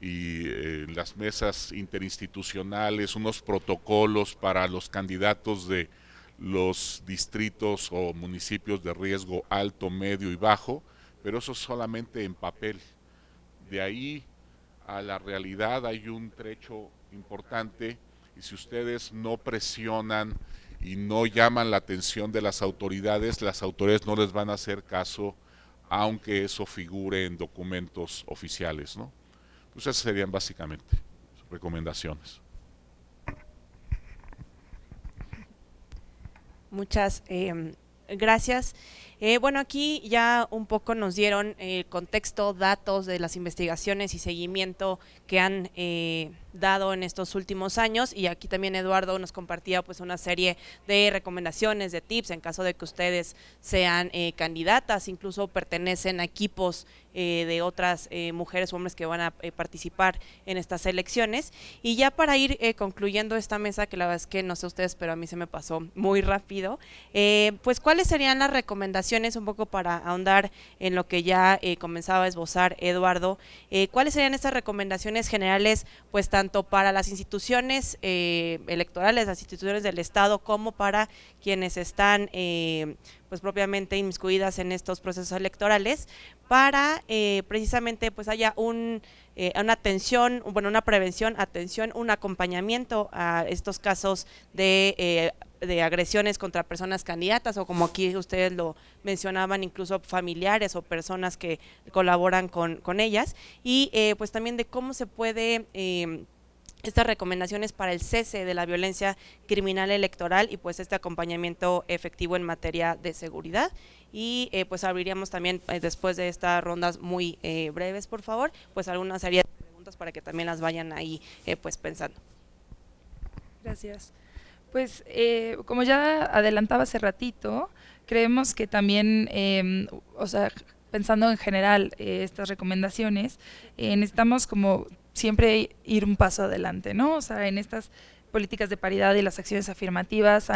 y en las mesas interinstitucionales unos protocolos para los candidatos de los distritos o municipios de riesgo alto, medio y bajo, pero eso solamente en papel. De ahí a la realidad hay un trecho importante, y si ustedes no presionan y no llaman la atención de las autoridades no les van a hacer caso, aunque eso figure en documentos oficiales, ¿no? Pues esas serían básicamente recomendaciones. Muchas gracias. Bueno, aquí ya un poco nos dieron contexto, datos de las investigaciones y seguimiento que han dado en estos últimos años, y aquí también Eduardo nos compartía pues una serie de recomendaciones, de tips en caso de que ustedes sean candidatas, incluso pertenecen a equipos de otras mujeres o hombres que van a participar en estas elecciones. Y ya para ir concluyendo esta mesa, que la verdad es que no sé ustedes, pero a mí se me pasó muy rápido, pues ¿cuáles serían las recomendaciones, un poco para ahondar en lo que ya comenzaba a esbozar Eduardo, cuáles serían estas recomendaciones generales, pues tanto tanto para las instituciones electorales, las instituciones del Estado, como para quienes están pues propiamente inmiscuidas en estos procesos electorales, para precisamente pues haya una atención, bueno, una prevención, atención, un acompañamiento a estos casos de agresiones contra personas candidatas, o como aquí ustedes lo mencionaban, incluso familiares o personas que colaboran con ellas, y pues también de cómo se puede estas recomendaciones para el cese de la violencia criminal electoral y pues este acompañamiento efectivo en materia de seguridad. Y pues abriríamos también después de estas rondas muy breves, por favor, pues alguna serie de preguntas para que también las vayan ahí pues pensando. Gracias. Pues como ya adelantaba hace ratito, creemos que también, o sea, pensando en general estas recomendaciones, necesitamos como siempre ir un paso adelante, ¿no? O sea, en estas políticas de paridad y las acciones afirmativas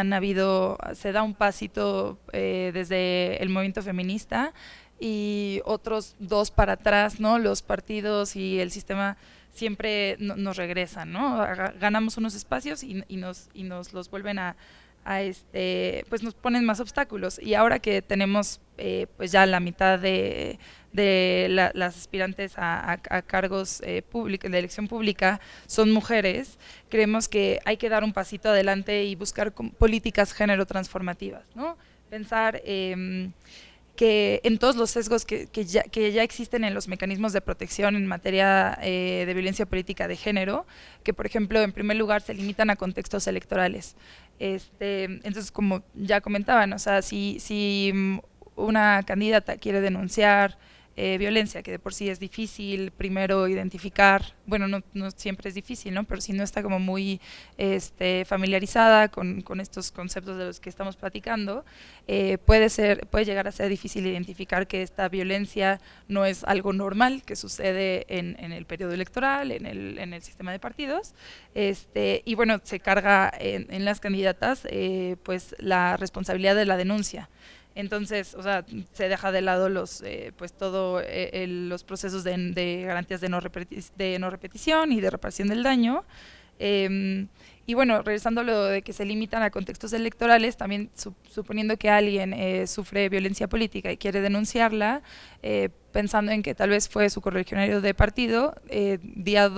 se da un pasito desde el movimiento feminista y otros dos para atrás, ¿no? Los partidos y el sistema siempre nos regresan, ¿no? Ganamos unos espacios y nos los vuelven pues nos ponen más obstáculos. Y ahora que tenemos pues ya la mitad de las aspirantes a cargos públicos, de elección pública, son mujeres, creemos que hay que dar un pasito adelante y buscar políticas género transformativas, ¿no? Pensar que en todos los sesgos que ya existen en los mecanismos de protección en materia de violencia política de género, que por ejemplo en primer lugar se limitan a contextos electorales. Entonces, como ya comentaban, o sea, si una candidata quiere denunciar violencia, que de por sí es difícil primero identificar, bueno, no siempre es difícil, ¿no? Pero si no está como muy familiarizada con estos conceptos de los que estamos platicando, puede llegar a ser difícil identificar que esta violencia no es algo normal que sucede en el periodo electoral, en el sistema de partidos, y bueno, se carga en las candidatas pues la responsabilidad de la denuncia. Entonces, o sea, se deja de lado los procesos de garantías de no repetición y de reparación del daño. Y bueno, regresando a lo de que se limitan a contextos electorales, también suponiendo que alguien sufre violencia política y quiere denunciarla, pensando en que tal vez fue su correligionario de partido, día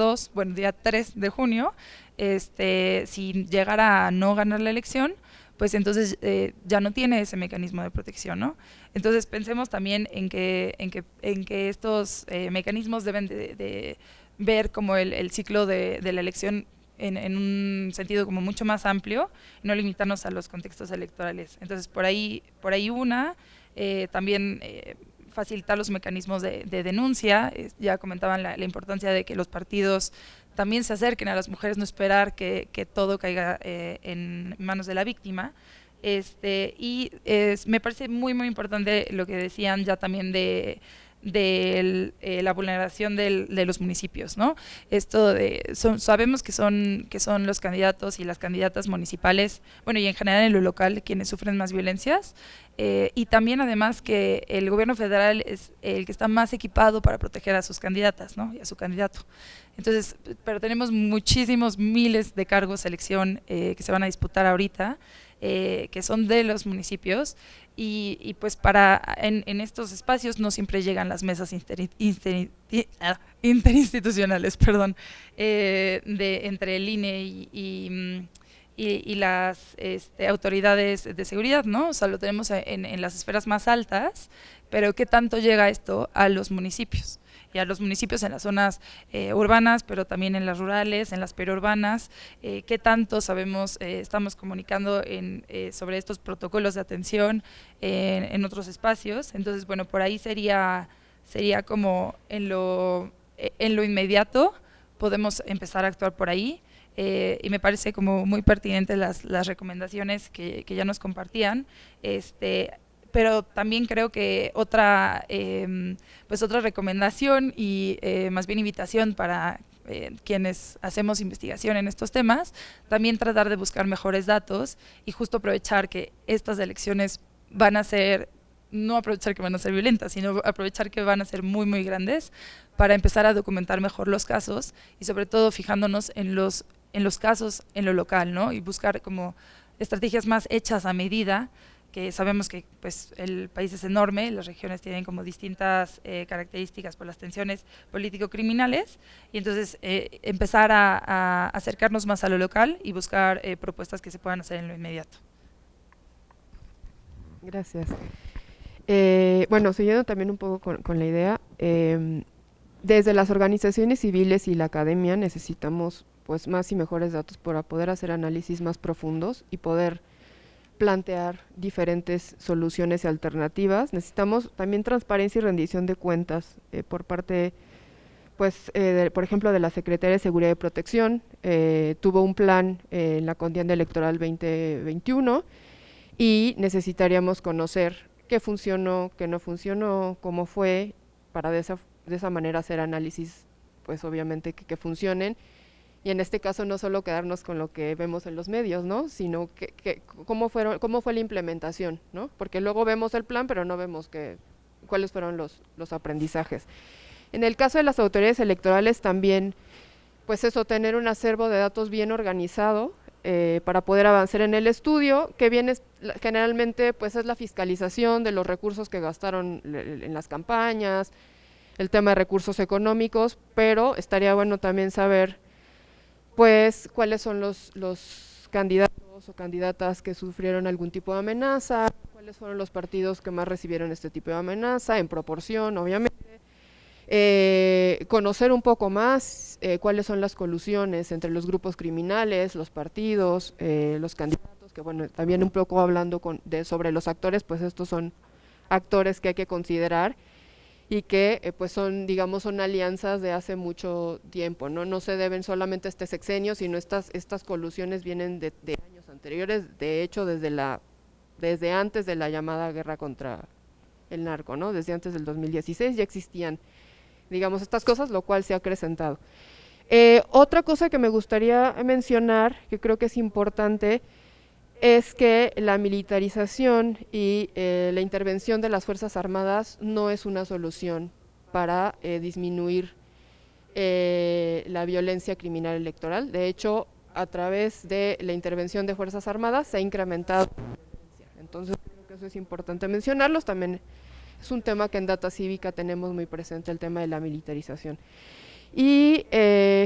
3 de junio, si llegara a no ganar la elección, pues entonces ya no tiene ese mecanismo de protección, ¿no? Entonces pensemos también en que estos mecanismos deben de ver como el ciclo de la elección en un sentido como mucho más amplio, y no limitarnos a los contextos electorales. Entonces por ahí también facilitar los mecanismos de denuncia. Ya comentaban la importancia de que los partidos también se acerquen a las mujeres, no esperar que todo caiga en manos de la víctima. Me parece muy, muy importante lo que decían ya también de la vulneración de los municipios, ¿no? Esto sabemos que son los candidatos y las candidatas municipales, bueno, y en general en lo local, quienes sufren más violencias, y también además que el gobierno federal es el que está más equipado para proteger a sus candidatas, ¿no? Y a su candidato. Entonces, pero tenemos muchísimos miles de cargos de elección que se van a disputar ahorita, que son de los municipios, y pues en estos espacios no siempre llegan las mesas interinstitucionales, perdón, entre el INE y las autoridades de seguridad, ¿no? O sea, lo tenemos en las esferas más altas, pero ¿qué tanto llega esto a los municipios? Y a los municipios en las zonas urbanas, pero también en las rurales, en las periurbanas, qué tanto estamos comunicando sobre estos protocolos de atención en otros espacios. Entonces, bueno, por ahí sería como en lo inmediato podemos empezar a actuar por ahí. Y me parece como muy pertinentes las recomendaciones que ya nos compartían. Pero también creo que otra recomendación y más bien invitación para quienes hacemos investigación en estos temas, también tratar de buscar mejores datos y justo aprovechar que estas elecciones van a ser no aprovechar que van a ser violentas, sino aprovechar que van a ser muy, muy grandes para empezar a documentar mejor los casos y sobre todo fijándonos en los casos en lo local, ¿no? Y buscar como estrategias más hechas a medida, que sabemos que pues, el país es enorme, las regiones tienen como distintas características por las tensiones político-criminales, y entonces empezar a acercarnos más a lo local y buscar propuestas que se puedan hacer en lo inmediato. Gracias. Bueno, siguiendo también un poco con la idea, desde las organizaciones civiles y la academia necesitamos pues más y mejores datos para poder hacer análisis más profundos y poder plantear diferentes soluciones y alternativas. Necesitamos también transparencia y rendición de cuentas por parte, pues, por ejemplo, de la Secretaría de Seguridad y Protección. Tuvo un plan en la contienda electoral 2021 y necesitaríamos conocer qué funcionó, qué no funcionó, cómo fue, para de esa manera hacer análisis, pues obviamente que funcionen. Y en este caso no solo quedarnos con lo que vemos en los medios, ¿no? Sino cómo fue la implementación, ¿no? Porque luego vemos el plan, pero no vemos cuáles fueron los aprendizajes. En el caso de las autoridades electorales también, pues eso, tener un acervo de datos bien organizado para poder avanzar en el estudio, que viene generalmente pues es la fiscalización de los recursos que gastaron en las campañas, el tema de recursos económicos, pero estaría bueno también saber pues cuáles son los candidatos o candidatas que sufrieron algún tipo de amenaza, cuáles fueron los partidos que más recibieron este tipo de amenaza, en proporción, obviamente. Conocer un poco más cuáles son las colusiones entre los grupos criminales, los partidos, los candidatos, que bueno, también un poco hablando sobre los actores, pues estos son actores que hay que considerar y que pues son, digamos, son alianzas de hace mucho tiempo, no se deben solamente a este sexenio, sino estas colusiones vienen de años anteriores, de hecho desde antes de la llamada guerra contra el narco, ¿no? Desde antes del 2016 ya existían, digamos, estas cosas, lo cual se ha acrecentado. Otra cosa que me gustaría mencionar, que creo que es importante, es que la militarización y la intervención de las Fuerzas Armadas no es una solución para disminuir la violencia criminal electoral. De hecho, a través de la intervención de Fuerzas Armadas se ha incrementado la violencia. Entonces, creo que eso es importante mencionarlos. También es un tema que en Data Cívica tenemos muy presente, el tema de la militarización. Y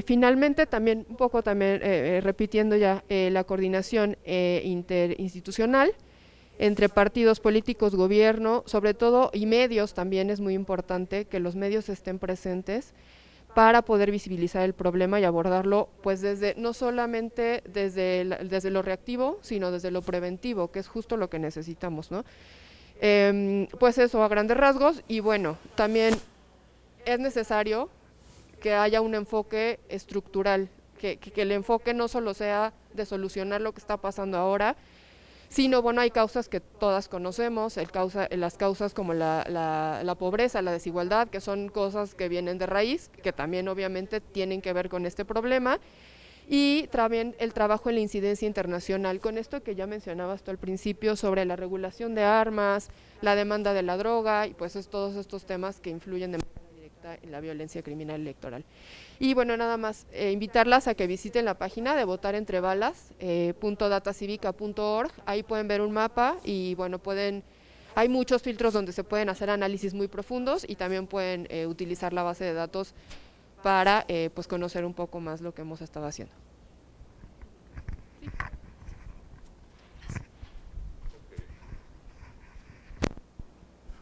finalmente también, un poco también repitiendo ya, la coordinación interinstitucional entre partidos políticos, gobierno, sobre todo, y medios también es muy importante que los medios estén presentes para poder visibilizar el problema y abordarlo pues no solamente desde lo reactivo, sino desde lo preventivo, que es justo lo que necesitamos, ¿no? Pues eso, a grandes rasgos, y bueno, también es necesario que haya un enfoque estructural, que el enfoque no solo sea de solucionar lo que está pasando ahora, sino, bueno, hay causas que todas conocemos, las causas como la pobreza, la desigualdad, que son cosas que vienen de raíz, que también obviamente tienen que ver con este problema, y también el trabajo en la incidencia internacional, con esto que ya mencionabas tú al principio sobre la regulación de armas, la demanda de la droga, y pues todos estos temas que influyen de manera directa en la violencia criminal electoral. Y bueno, nada más invitarlas a que visiten la página de votarentrebalas.datacivica.org, ahí pueden ver un mapa y bueno, hay muchos filtros donde se pueden hacer análisis muy profundos y también pueden utilizar la base de datos para pues conocer un poco más lo que hemos estado haciendo.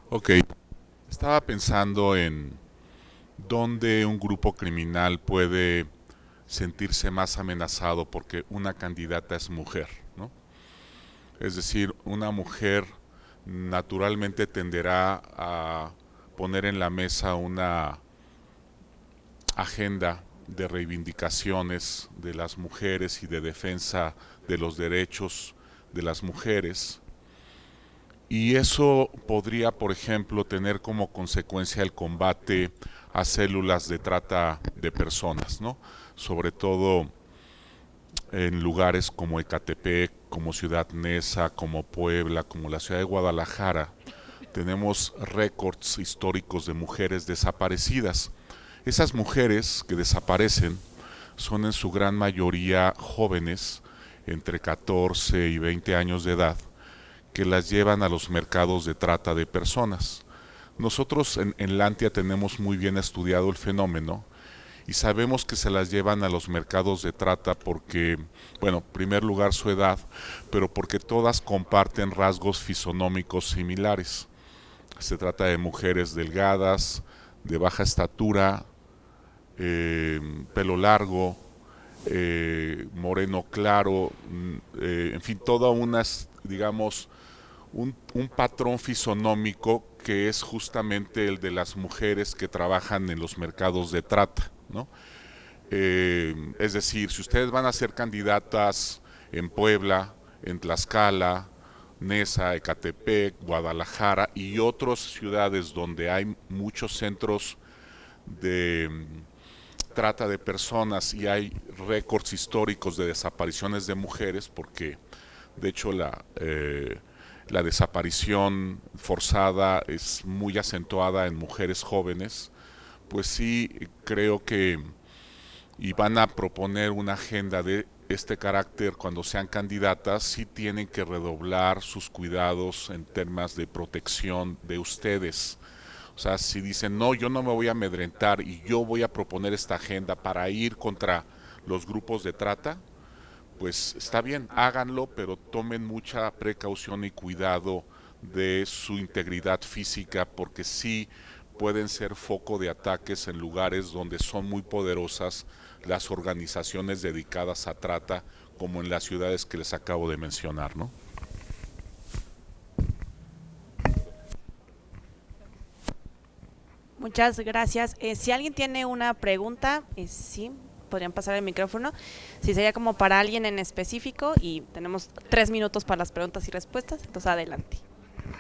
Ok, estaba pensando en dónde un grupo criminal puede sentirse más amenazado porque una candidata es mujer, ¿no? Es decir, una mujer naturalmente tenderá a poner en la mesa una agenda de reivindicaciones de las mujeres y de defensa de los derechos de las mujeres, y eso podría, por ejemplo, tener como consecuencia el combate a células de trata de personas, ¿no? Sobre todo en lugares como Ecatepec, como Ciudad Neza, como Puebla, como la ciudad de Guadalajara, tenemos récords históricos de mujeres desaparecidas. Esas mujeres que desaparecen son en su gran mayoría jóvenes, entre 14 y 20 años de edad, que las llevan a los mercados de trata de personas. Nosotros en Lantia tenemos muy bien estudiado el fenómeno y sabemos que se las llevan a los mercados de trata porque, bueno, en primer lugar su edad, pero porque todas comparten rasgos fisonómicos similares. Se trata de mujeres delgadas, de baja estatura, pelo largo, moreno claro, en fin, toda unas, digamos, un patrón fisonómico que es justamente el de las mujeres que trabajan en los mercados de trata, ¿no? Es decir, si ustedes van a ser candidatas en Puebla, en Tlaxcala, Neza, Ecatepec, Guadalajara y otras ciudades donde hay muchos centros de trata de personas y hay récords históricos de desapariciones de mujeres, porque de hecho la desaparición forzada es muy acentuada en mujeres jóvenes, pues sí creo que y van a proponer una agenda de este carácter cuando sean candidatas, sí tienen que redoblar sus cuidados en temas de protección de ustedes. O sea, si dicen, no, yo no me voy a amedrentar y yo voy a proponer esta agenda para ir contra los grupos de trata, pues está bien, háganlo, pero tomen mucha precaución y cuidado de su integridad física, porque sí pueden ser foco de ataques en lugares donde son muy poderosas las organizaciones dedicadas a trata, como en las ciudades que les acabo de mencionar, ¿no? Muchas gracias. Si alguien tiene una pregunta, sí, podrían pasar el micrófono. Si sería como para alguien en específico, y tenemos 3 minutos para las preguntas y respuestas, entonces adelante. Me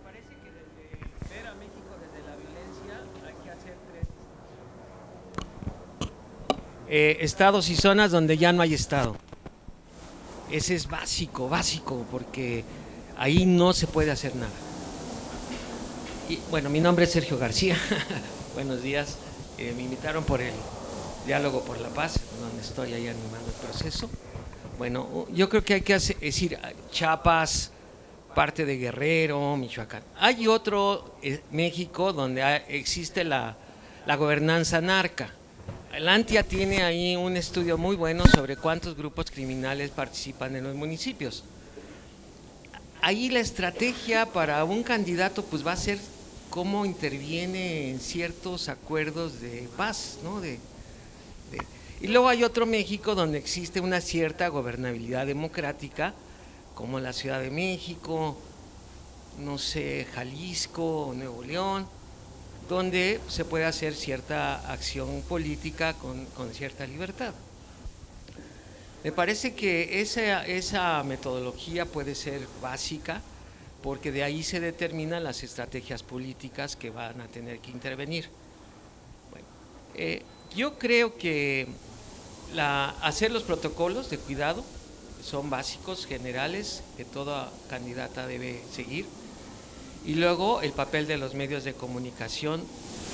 parece que desde ver a México desde la violencia hay que hacer 3 estados y zonas donde ya no hay estado. Ese es básico, porque ahí no se puede hacer nada. Y, bueno, mi nombre es Sergio García. Buenos días. Me invitaron por el Diálogo por la Paz, donde estoy ahí animando el proceso. Bueno, yo creo que hay que decir Chiapas, parte de Guerrero, Michoacán. Hay otro México donde existe la gobernanza narca. Lantia tiene ahí un estudio muy bueno sobre cuántos grupos criminales participan en los municipios. Ahí la estrategia para un candidato pues va a ser cómo interviene en ciertos acuerdos de paz, ¿no? Y luego hay otro México donde existe una cierta gobernabilidad democrática, como la Ciudad de México, no sé, Jalisco, Nuevo León, donde se puede hacer cierta acción política con cierta libertad. Me parece que esa metodología puede ser básica, porque de ahí se determinan las estrategias políticas que van a tener que intervenir. Bueno, yo creo que hacer los protocolos de cuidado son básicos, generales, que toda candidata debe seguir, y luego el papel de los medios de comunicación,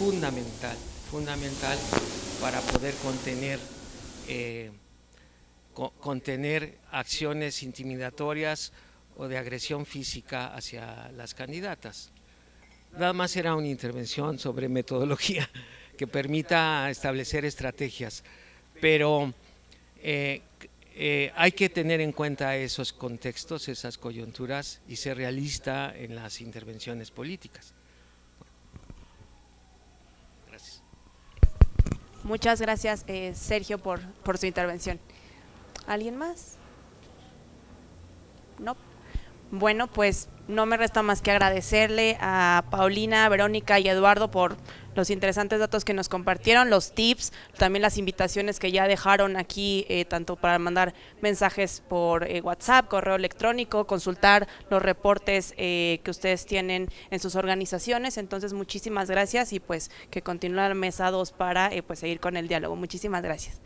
fundamental para poder contener acciones intimidatorias o de agresión física hacia las candidatas. Nada más era una intervención sobre metodología que permita establecer estrategias, pero hay que tener en cuenta esos contextos, esas coyunturas y ser realista en las intervenciones políticas. Gracias. Muchas gracias, Sergio, por su intervención. ¿Alguien más? No. Bueno, pues no me resta más que agradecerle a Paulina, Verónica y Eduardo por los interesantes datos que nos compartieron, los tips, también las invitaciones que ya dejaron aquí, tanto para mandar mensajes por WhatsApp, correo electrónico, consultar los reportes que ustedes tienen en sus organizaciones. Entonces, muchísimas gracias y pues que continúe la mesa 2 para pues seguir con el diálogo. Muchísimas gracias.